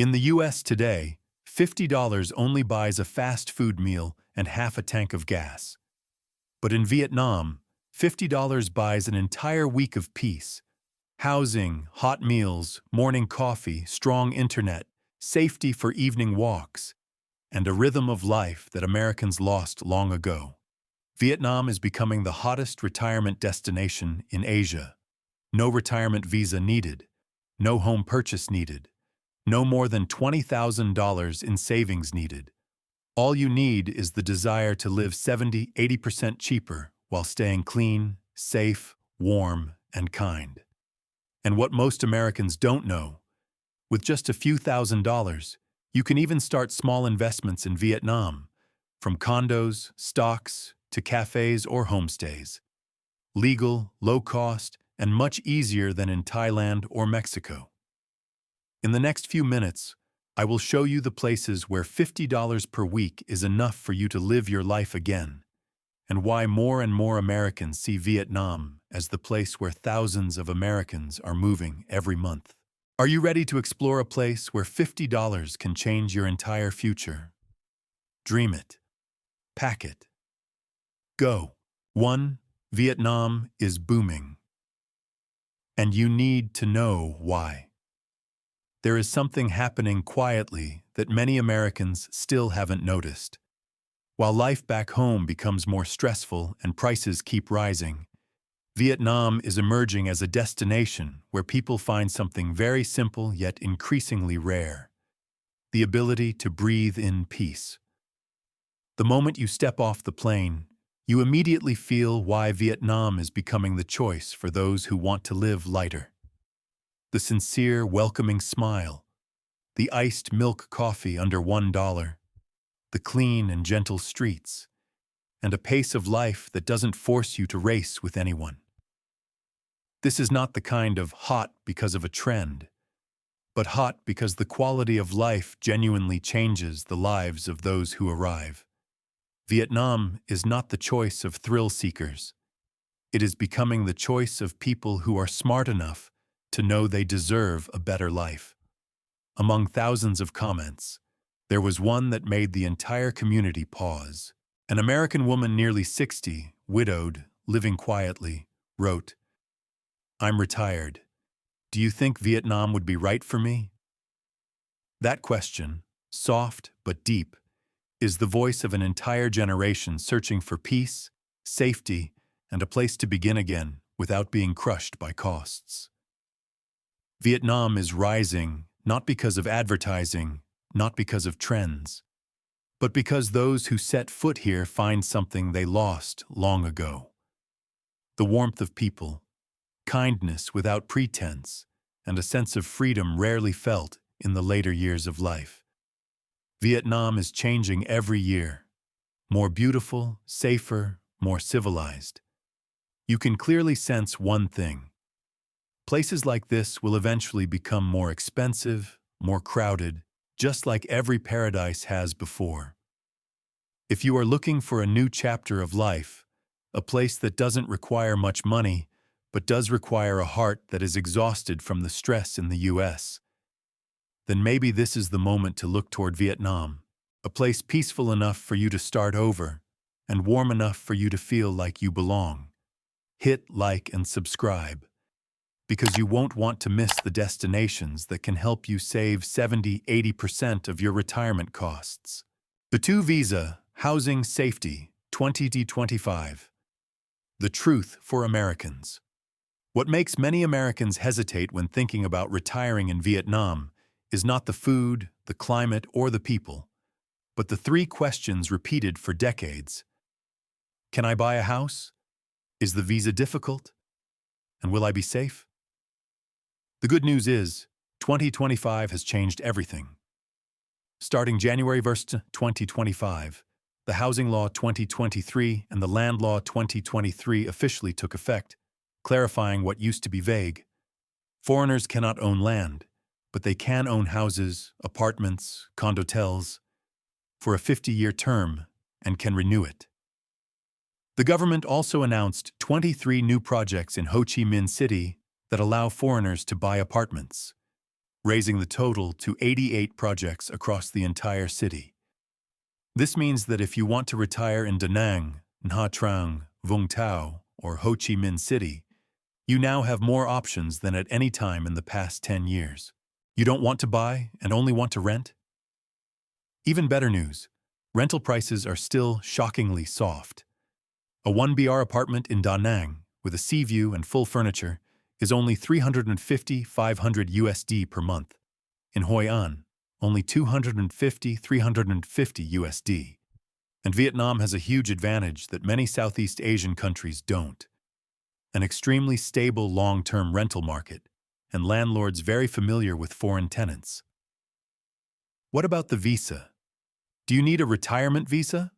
In the US today, $50 only buys a fast food meal and half a tank of gas. But in Vietnam, $50 buys an entire week of peace. Housing, hot meals, morning coffee, strong internet, safety for evening walks, and a rhythm of life that Americans lost long ago. Vietnam is becoming the hottest retirement destination in Asia. No retirement visa needed, no home purchase needed, no more than $20,000 in savings needed. All you need is the desire to live 70–80% cheaper while staying clean, safe, warm, and kind. And what most Americans don't know, with just a few $1,000s, you can even start small investments in Vietnam, from condos, stocks, to cafés or homestays. Legal, low-cost, and much easier than in Thailand or Mexico. In the next few minutes, I will show you the places where $50 per week is enough for you to live your life again, and why more and more Americans see Vietnam as the place where thousands of Americans are moving every month. Are you ready to explore a place where $50 can change your entire future? Dream it. Pack it. Go. 1. Vietnam is booming. And you need to know why. There is something happening quietly that many Americans still haven't noticed. While life back home becomes more stressful and prices keep rising, Vietnam is emerging as a destination where people find something very simple yet increasingly rare: the ability to breathe in peace. The moment you step off the plane, you immediately feel why Vietnam is becoming the choice for those who want to live lighter. The sincere, welcoming smile, the iced milk coffee under $1, the clean and gentle streets, and a pace of life that doesn't force you to race with anyone. This is not the kind of hot because of a trend, but hot because the quality of life genuinely changes the lives of those who arrive. Vietnam is not the choice of thrill seekers. It is becoming the choice of people who are smart enough to know they deserve a better life. Among thousands of comments, there was one that made the entire community pause. An American woman nearly 60, widowed, living quietly, wrote, "I'm retired. Do you think Vietnam would be right for me?" That question, soft but deep, is the voice of an entire generation searching for peace, safety, and a place to begin again without being crushed by costs. Vietnam is rising not because of advertising, not because of trends, but because those who set foot here find something they lost long ago. The warmth of people, kindness without pretense, and a sense of freedom rarely felt in the later years of life. Vietnam is changing every year. More beautiful, safer, more civilized. You can clearly sense one thing. Places like this will eventually become more expensive, more crowded, just like every paradise has before. If you are looking for a new chapter of life, a place that doesn't require much money, but does require a heart that is exhausted from the stress in the US, then maybe this is the moment to look toward Vietnam, a place peaceful enough for you to start over and warm enough for you to feel like you belong. Hit like and subscribe, because you won't want to miss the destinations that can help you save 70–80% of your retirement costs. The 2 Visa, Housing Safety, 2025. The truth for Americans. What makes many Americans hesitate when thinking about retiring in Vietnam is not the food, the climate, or the people, but the 3 questions repeated for decades. Can I buy a house? Is the visa difficult? And will I be safe? The good news is, 2025 has changed everything. Starting January 1st, 2025, the Housing Law 2023 and the Land Law 2023 officially took effect, clarifying what used to be vague. Foreigners cannot own land, but they can own houses, apartments, condotels, for a 50-year term and can renew it. The government also announced 23 new projects in Ho Chi Minh City that allow foreigners to buy apartments. raising the total to 88 projects across the entire city. This means that if you want to retire in Da Nang, Nha Trang, Vung Tau, or Ho Chi Minh City, you now have more options than at any time in the past 10 years. You don't want to buy and only want to rent? Even better news, rental prices are still shockingly soft. A 1BR apartment in Da Nang, with a sea view and full furniture, is only $350–500 USD per month. In Hoi An, only $250–350 USD. And Vietnam has a huge advantage that many Southeast Asian countries don't. An extremely stable long-term rental market, and landlords very familiar with foreign tenants. What about the visa? Do you need a retirement visa?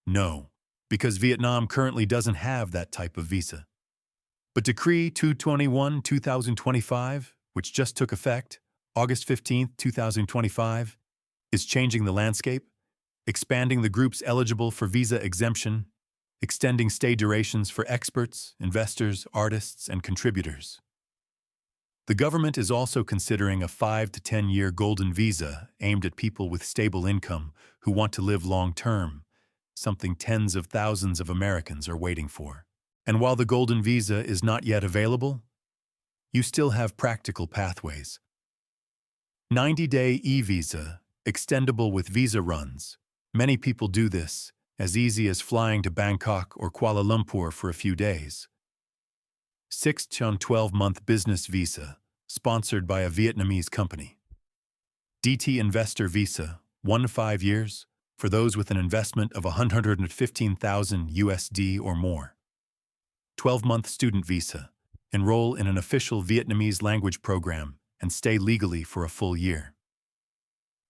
No, because Vietnam currently doesn't have that type of visa. But Decree 221/2025, which just took effect, August 15, 2025, is changing the landscape, expanding the groups eligible for visa exemption, extending stay durations for experts, investors, artists, and contributors. The government is also considering a 5 to 10-year golden visa aimed at people with stable income who want to live long-term, something tens of thousands of Americans are waiting for. And while the golden visa is not yet available, you still have practical pathways. 90-day e-visa, extendable with visa runs. Many people do this, as easy as flying to Bangkok or Kuala Lumpur for a few days. 6 to 12-month business visa, sponsored by a Vietnamese company. DT Investor Visa, 1 to 5 years, for those with an investment of $115,000 USD or more. 12-month student visa, enroll in an official Vietnamese language program and stay legally for a full year.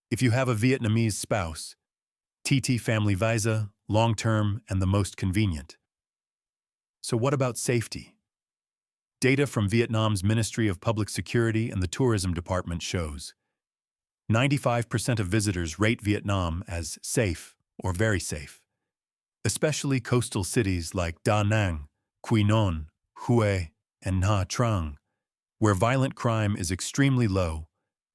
If you have a Vietnamese spouse, TT Family Visa, long-term and the most convenient. So what about safety? Data from Vietnam's Ministry of Public Security and the Tourism Department shows 95% of visitors rate Vietnam as safe or very safe, especially coastal cities like Da Nang, Quy Nhon, Hue, and Nha Trang, where violent crime is extremely low,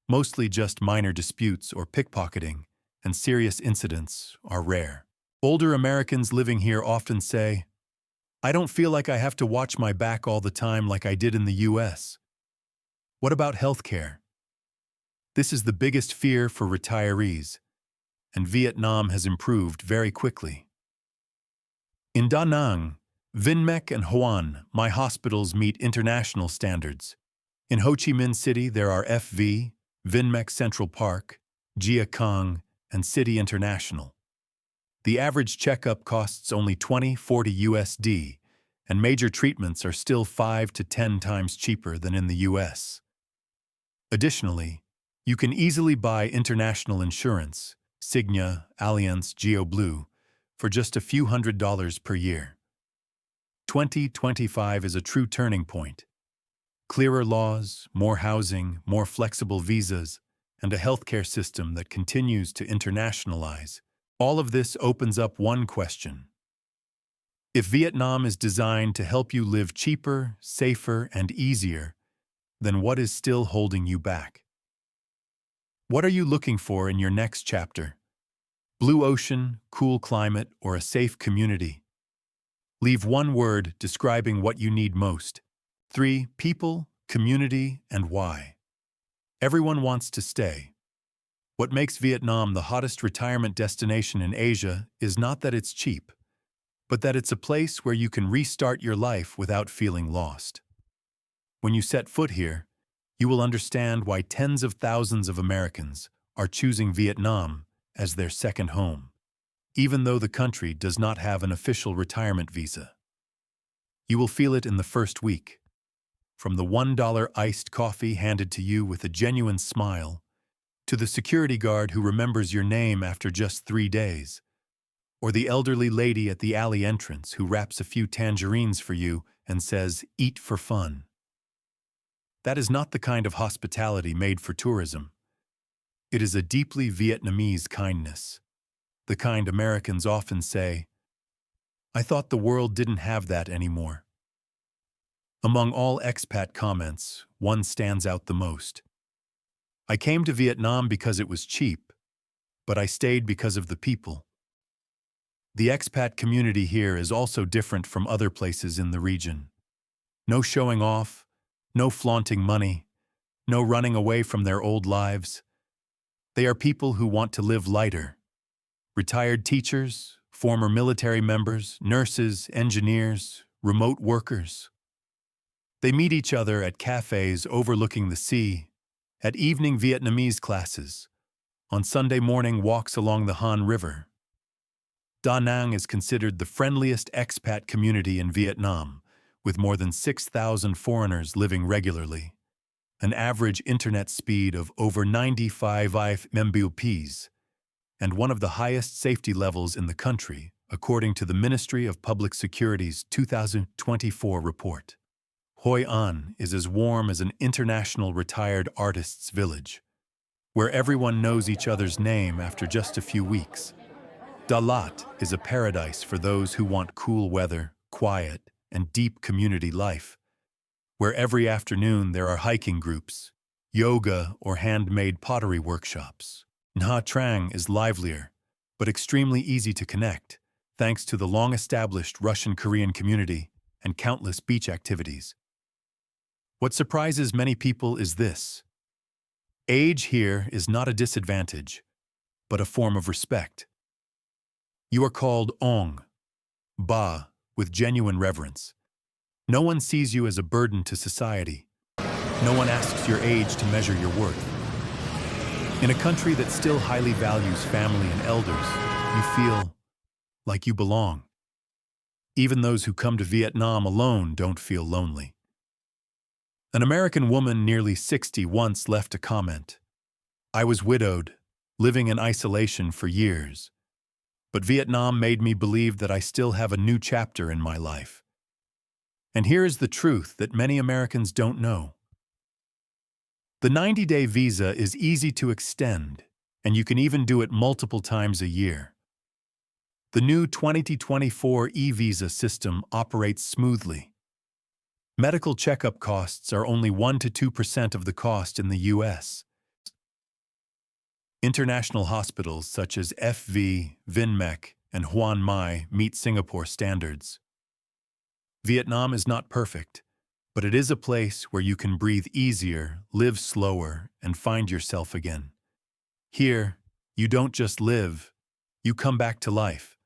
mostly just minor disputes or pickpocketing, and serious incidents are rare. Older Americans living here often say, "I don't feel like I have to watch my back all the time like I did in the US." What about healthcare? This is the biggest fear for retirees, and Vietnam has improved very quickly. In Da Nang, Vinmec and Hoan, my hospitals meet international standards. In Ho Chi Minh City, there are FV, Vinmec Central Park, Gia Cang, and City International. The average checkup costs only $20–40 USD, and major treatments are still 5 to 10 times cheaper than in the US. Additionally, you can easily buy international insurance, Cigna, Allianz, GeoBlue, for just a few $100s per year. 2025 is a true turning point. Clearer laws, more housing, more flexible visas, and a healthcare system that continues to internationalize. All of this opens up one question. If Vietnam is designed to help you live cheaper, safer, and easier, then what is still holding you back? What are you looking for in your next chapter? Blue ocean, cool climate, or a safe community? Leave one word describing what you need most. 3. People, community, and why. Everyone wants to stay. What makes Vietnam the hottest retirement destination in Asia is not that it's cheap, but that it's a place where you can restart your life without feeling lost. When you set foot here, you will understand why tens of thousands of Americans are choosing Vietnam as their second home, even though the country does not have an official retirement visa. You will feel it in the first week. From the $1 iced coffee handed to you with a genuine smile, to the security guard who remembers your name after just 3 days, or the elderly lady at the alley entrance who wraps a few tangerines for you and says, "Eat for fun." That is not the kind of hospitality made for tourism. It is a deeply Vietnamese kindness, the kind Americans often say, "I thought the world didn't have that anymore." Among all expat comments, one stands out the most. I came to Vietnam because it was cheap, but I stayed because of the people. The expat community here is also different from other places in the region. No showing off, no flaunting money, no running away from their old lives. They are people who want to live lighter. Retired teachers, former military members, nurses, engineers, remote workers. They meet each other at cafés overlooking the sea, at evening Vietnamese classes, on Sunday morning walks along the Han River. Da Nang is considered the friendliest expat community in Vietnam, with more than 6,000 foreigners living regularly. An average internet speed of over 95 Mbps, and one of the highest safety levels in the country, according to the Ministry of Public Security's 2024 report. Hoi An is as warm as an international retired artist's village, where everyone knows each other's name after just a few weeks. Da Lat is a paradise for those who want cool weather, quiet, and deep community life, where every afternoon there are hiking groups, yoga or handmade pottery workshops. Nha Trang is livelier, but extremely easy to connect, thanks to the long-established Russian-Korean community and countless beach activities. What surprises many people is this. Age here is not a disadvantage, but a form of respect. You are called Ong, Ba, with genuine reverence. No one sees you as a burden to society. No one asks your age to measure your worth. In a country that still highly values family and elders, you feel like you belong. Even those who come to Vietnam alone don't feel lonely. An American woman nearly 60 once left a comment. I was widowed, living in isolation for years. But Vietnam made me believe that I still have a new chapter in my life. And here is the truth that many Americans don't know. The 90-day visa is easy to extend, and you can even do it multiple times a year. The new 2024 e-visa system operates smoothly. Medical checkup costs are only 1 to 2% of the cost in the U.S. International hospitals such as FV, Vinmec, and Huan Mai meet Singapore standards. Vietnam is not perfect, but it is a place where you can breathe easier, live slower, and find yourself again. Here, you don't just live, you come back to life.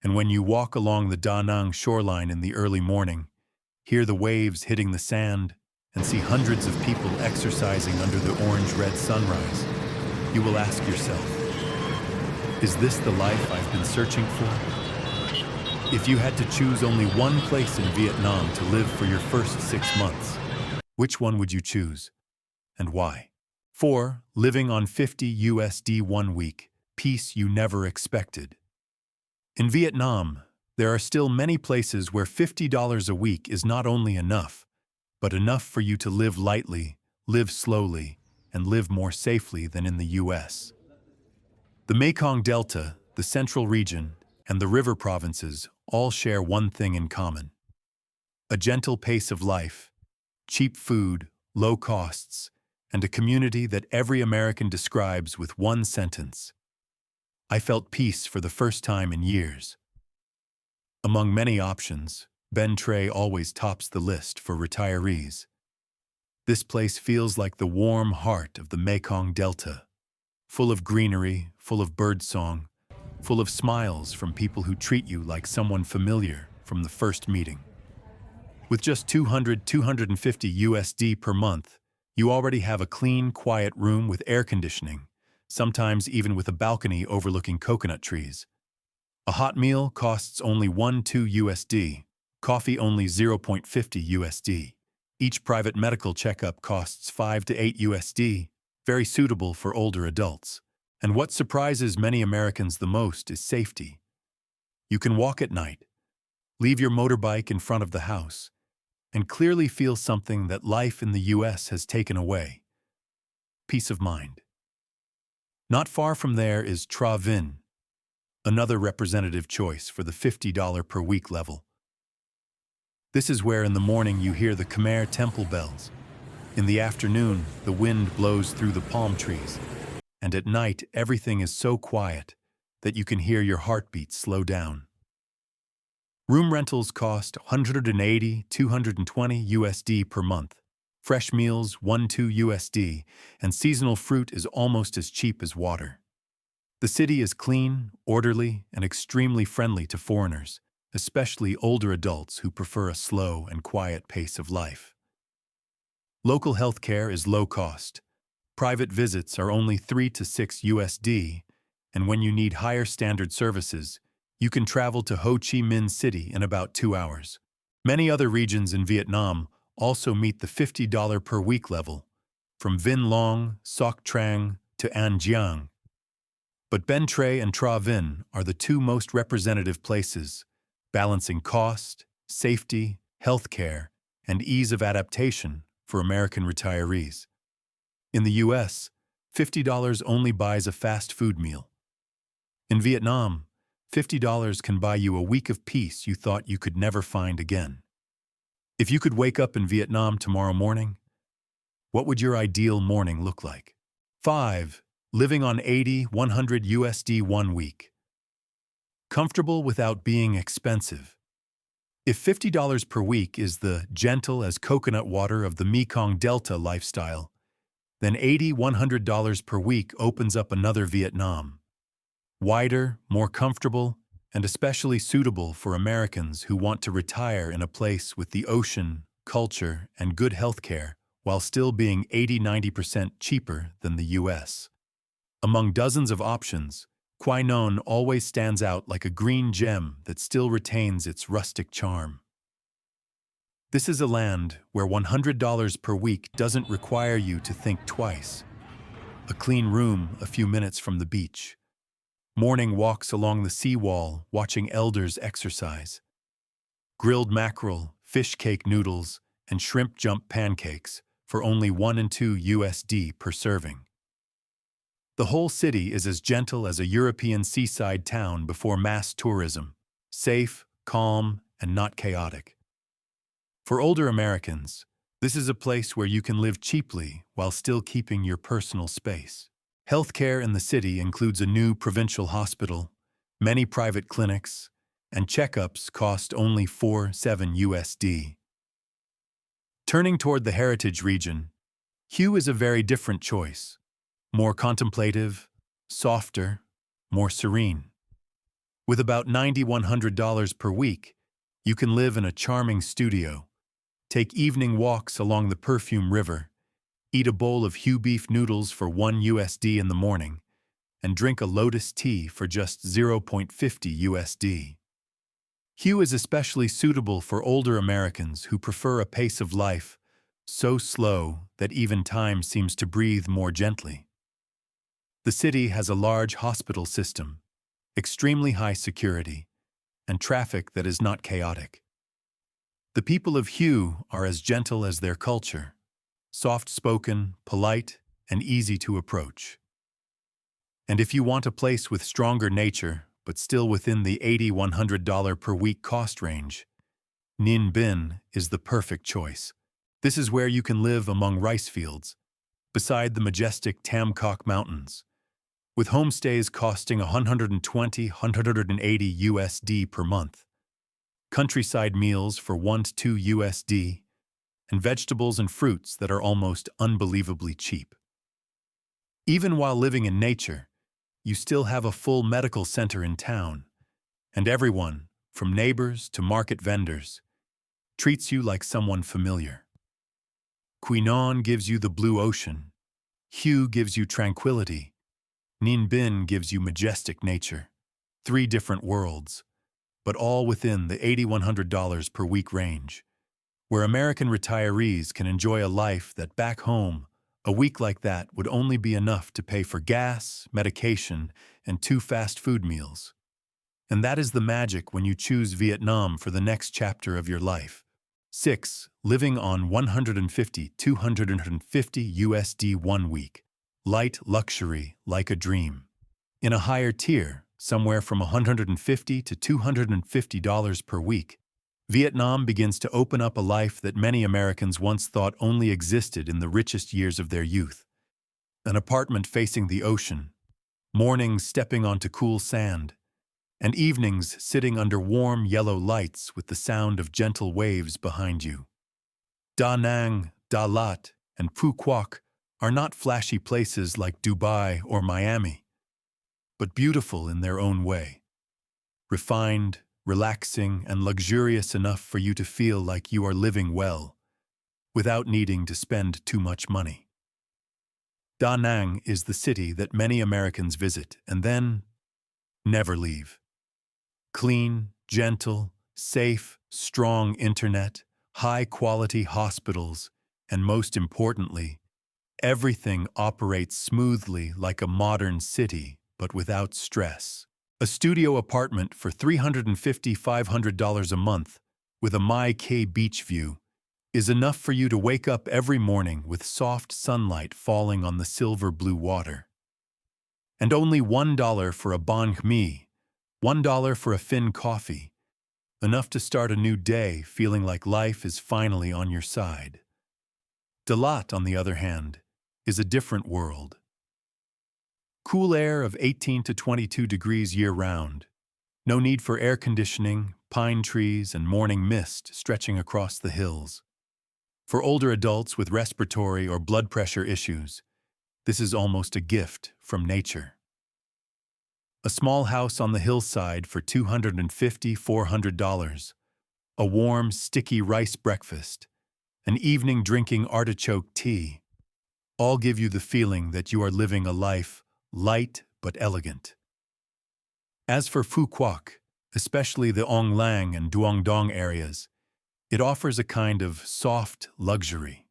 And when you walk along the Da Nang shoreline in the early morning, hear the waves hitting the sand, and see hundreds of people exercising under the orange-red sunrise, you will ask yourself, is this the life I've been searching for? If you had to choose only one place in Vietnam to live for your first 6 months, which one would you choose, and why? 4. Living on $50 1 week, peace you never expected. In Vietnam, there are still many places where $50 a week is not only enough, but enough for you to live lightly, live slowly, and live more safely than in the U.S. The Mekong Delta, the Central Region, and the river provinces all share one thing in common: a gentle pace of life, cheap food, low costs, and a community that every American describes with one sentence. I felt peace for the first time in years. Among many options, Ben Tre always tops the list for retirees. This place feels like the warm heart of the Mekong Delta, full of greenery, full of birdsong, full of smiles from people who treat you like someone familiar from the first meeting. With just $250 per month, you already have a clean, quiet room with air conditioning, sometimes even with a balcony overlooking coconut trees. A hot meal costs only $1.2, coffee only $0.50. Each private medical checkup costs $5 to $8, very suitable for older adults. And what surprises many Americans the most is safety. You can walk at night, leave your motorbike in front of the house, and clearly feel something that life in the U.S. has taken away: peace of mind. Not far from there is Tra Vinh, another representative choice for the $50 per week level. This is where in the morning you hear the Khmer temple bells, In the afternoon, the wind blows through the palm trees, and at night everything is so quiet that you can hear your heartbeat slow down. Room rentals cost 180, 220 USD per month. Fresh meals 1-2 USD, and seasonal fruit is almost as cheap as water. The city is clean, orderly, and extremely friendly to foreigners, especially older adults who prefer a slow and quiet pace of life. Local healthcare is low cost. Private visits are only 3 to 6 USD, and when you need higher standard services, you can travel to Ho Chi Minh City in about 2 hours. Many other regions in Vietnam also meet the $50 per week level, from Vinh Long, Soc Trang to An Giang. But Ben Tre and Tra Vinh are the two most representative places, balancing cost, safety, healthcare, and ease of adaptation for American retirees. In the US, $50 only buys a fast food meal. In Vietnam, $50 can buy you a week of peace you thought you could never find again. If you could wake up in Vietnam tomorrow morning, what would your ideal morning look like? 5. Living on 80-100 USD 1 week. Comfortable without being expensive. If $50 per week is the gentle as coconut water of the Mekong Delta lifestyle, then $80-100 per week opens up another Vietnam. Wider, more comfortable, and especially suitable for Americans who want to retire in a place with the ocean, culture, and good health care, while still being 80-90% cheaper than the US. Among dozens of options, Quy Nhon always stands out like a green gem that still retains its rustic charm. This is a land where $100 per week doesn't require you to think twice. A clean room a few minutes from the beach. Morning walks along the seawall watching elders exercise. Grilled mackerel, fish cake noodles, and shrimp jump pancakes for only 1 and 2 USD per serving. The whole city is as gentle as a European seaside town before mass tourism, safe, calm, and not chaotic. For older Americans, this is a place where you can live cheaply while still keeping your personal space. Healthcare in the city includes a new provincial hospital, many private clinics, and checkups cost only 4-7 USD. Turning toward the heritage region, Hue is a very different choice. More contemplative, softer, more serene. With about $90-100 per week, you can live in a charming studio, take evening walks along the Perfume River, eat a bowl of Hue beef noodles for 1 USD in the morning, and drink a lotus tea for just 0.50 USD. Hue is especially suitable for older Americans who prefer a pace of life so slow that even time seems to breathe more gently. The city has a large hospital system, extremely high security, and traffic that is not chaotic. The people of Hue are as gentle as their culture, soft-spoken, polite, and easy to approach. And if you want a place with stronger nature, but still within the $80-100 per week cost range, Ninh Binh is the perfect choice. This is where you can live among rice fields, beside the majestic Tam Coc Mountains, with homestays costing 120-180 USD per month, countryside meals for 1-2 USD, and vegetables and fruits that are almost unbelievably cheap. Even while living in nature, you still have a full medical center in town, and everyone, from neighbors to market vendors, treats you like someone familiar. Quy Nhon gives you the blue ocean, Hue gives you tranquility, Ninh Binh gives you majestic nature. 3 different worlds, but all within the $80-100 per week range, where American retirees can enjoy a life that back home, a week like that would only be enough to pay for gas, medication, and 2 fast food meals. And that is the magic when you choose Vietnam for the next chapter of your life. 6. Living on 150-250 USD 1 week. Light luxury like a dream. In a higher tier, somewhere from $150 to $250 per week, Vietnam begins to open up a life that many Americans once thought only existed in the richest years of their youth. An apartment facing the ocean, mornings stepping onto cool sand, and evenings sitting under warm yellow lights with the sound of gentle waves behind you. Da Nang, Da Lat, and Phu Quoc are not flashy places like Dubai or Miami, but beautiful in their own way. Refined, relaxing, and luxurious enough for you to feel like you are living well, without needing to spend too much money. Da Nang is the city that many Americans visit and then never leave. Clean, gentle, safe, strong internet, high-quality hospitals, and most importantly, everything operates smoothly like a modern city, but without stress. A studio apartment for $350–500 a month with a My K beach view is enough for you to wake up every morning with soft sunlight falling on the silver-blue water. And only $1 for a banh mi, $1 for a Fin coffee, enough to start a new day feeling like life is finally on your side. Dalat, on the other hand, is a different world. Cool air of 18 to 22 degrees year-round. No need for air conditioning, pine trees, and morning mist stretching across the hills. For older adults with respiratory or blood pressure issues, this is almost a gift from nature. A small house on the hillside for $250–400, a warm, sticky rice breakfast, an evening drinking artichoke tea, all give you the feeling that you are living a life light but elegant. As for Phu Quoc, especially the Ong Lang and Duong Dong areas, it offers a kind of soft luxury.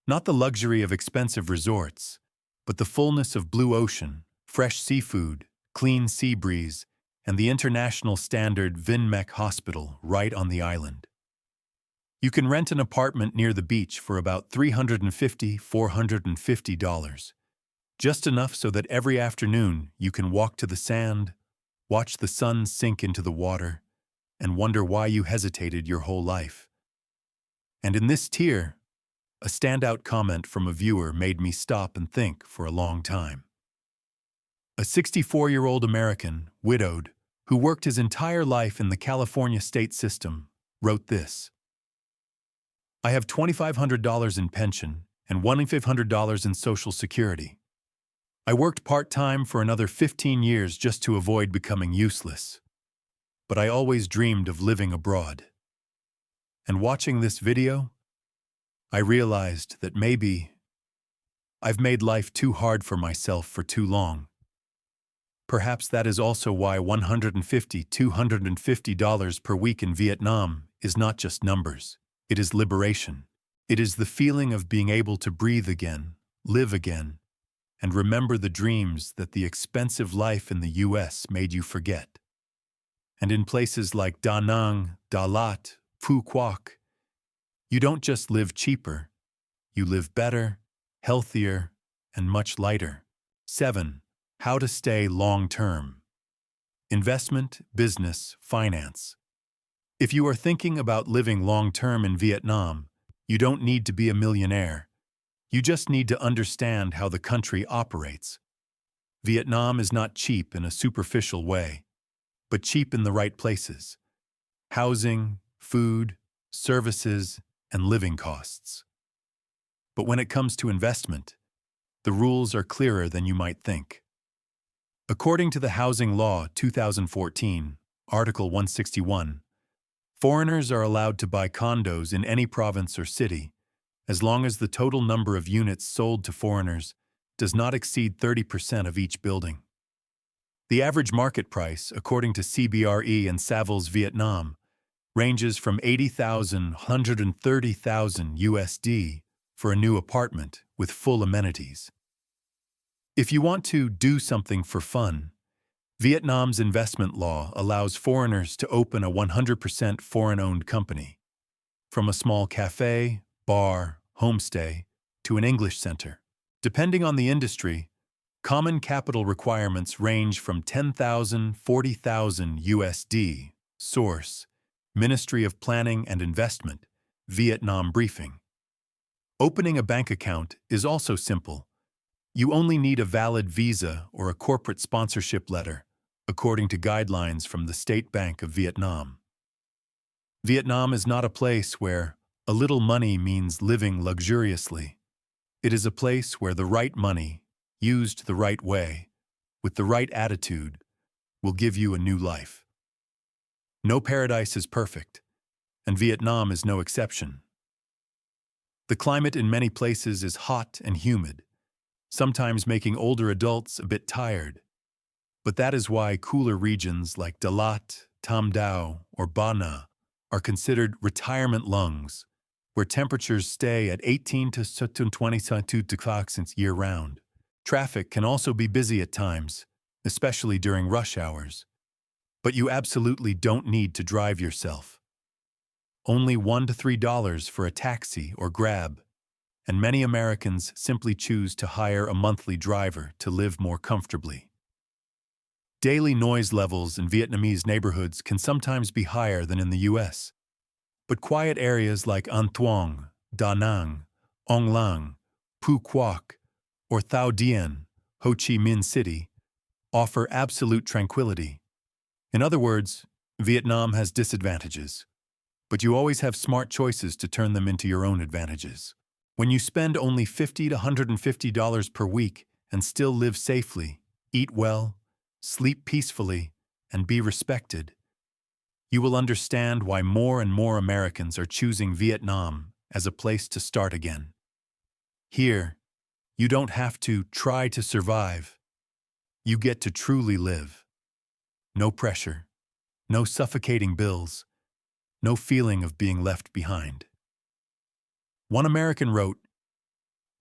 Not the luxury of expensive resorts, but the fullness of blue ocean, fresh seafood, clean sea breeze, and the international standard Vin Mec Hospital right on the island. You can rent an apartment near the beach for about $350–450, just enough so that every afternoon you can walk to the sand, watch the sun sink into the water, and wonder why you hesitated your whole life. And in this tier, a standout comment from a viewer made me stop and think for a long time. A 64-year-old American, widowed, who worked his entire life in the California state system, wrote this: I have $2,500 in pension and $1,500 in Social Security. I worked part-time for another 15 years just to avoid becoming useless. But I always dreamed of living abroad. And watching this video, I realized that maybe I've made life too hard for myself for too long. Perhaps that is also why $150–250 per week in Vietnam is not just numbers. It is liberation. It is the feeling of being able to breathe again, live again, and remember the dreams that the expensive life in the U.S. made you forget. And in places like Da Nang, Da Lat, Phu Quoc, you don't just live cheaper, you live better, healthier, and much lighter. 7. How to stay long-term. Investment, business, finance. If you are thinking about living long-term in Vietnam, you don't need to be a millionaire. You just need to understand how the country operates. Vietnam is not cheap in a superficial way, but cheap in the right places. Housing, food, services, and living costs. But when it comes to investment, the rules are clearer than you might think. According to the Housing Law 2014, Article 161, foreigners are allowed to buy condos in any province or city, as long as the total number of units sold to foreigners does not exceed 30% of each building. The average market price, according to CBRE and Savills Vietnam, ranges from $80,000 to $130,000 USD for a new apartment with full amenities. If you want to do something for fun, Vietnam's investment law allows foreigners to open a 100% foreign-owned company, from a small café, bar, homestay, to an English center. Depending on the industry, common capital requirements range from $10,000 to $40,000 USD. Source: Ministry of Planning and Investment, Vietnam briefing. Opening a bank account is also simple. You only need a valid visa or a corporate sponsorship letter, according to guidelines from the State Bank of Vietnam. Vietnam is not a place where a little money means living luxuriously. It is a place where the right money, used the right way, with the right attitude, will give you a new life. No paradise is perfect, and Vietnam is no exception. The climate in many places is hot and humid, sometimes making older adults a bit tired. But that is why cooler regions like Dalat, Tam Dao, or Ba Na are considered retirement lungs, where temperatures stay at 18 to 22 degrees year-round. Traffic can also be busy at times, especially during rush hours. But you absolutely don't need to drive yourself. Only $1 to $3 for a taxi or Grab, and many Americans simply choose to hire a monthly driver to live more comfortably. Daily noise levels in Vietnamese neighborhoods can sometimes be higher than in the U.S., but quiet areas like An Thuong, Da Nang, Ong Lang, Phu Quoc, or Thao Dien, Ho Chi Minh City, offer absolute tranquility. In other words, Vietnam has disadvantages, but you always have smart choices to turn them into your own advantages. When you spend only $50 to $150 per week and still live safely, eat well, sleep peacefully, and be respected, you will understand why more and more Americans are choosing Vietnam as a place to start again. Here, you don't have to try to survive. You get to truly live. No pressure, no suffocating bills, no feeling of being left behind. One American wrote,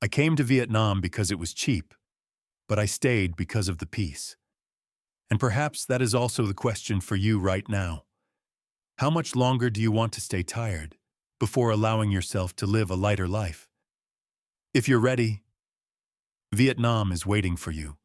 "I came to Vietnam because it was cheap, but I stayed because of the peace." And perhaps that is also the question for you right now. How much longer do you want to stay tired before allowing yourself to live a lighter life? If you're ready, Vietnam is waiting for you.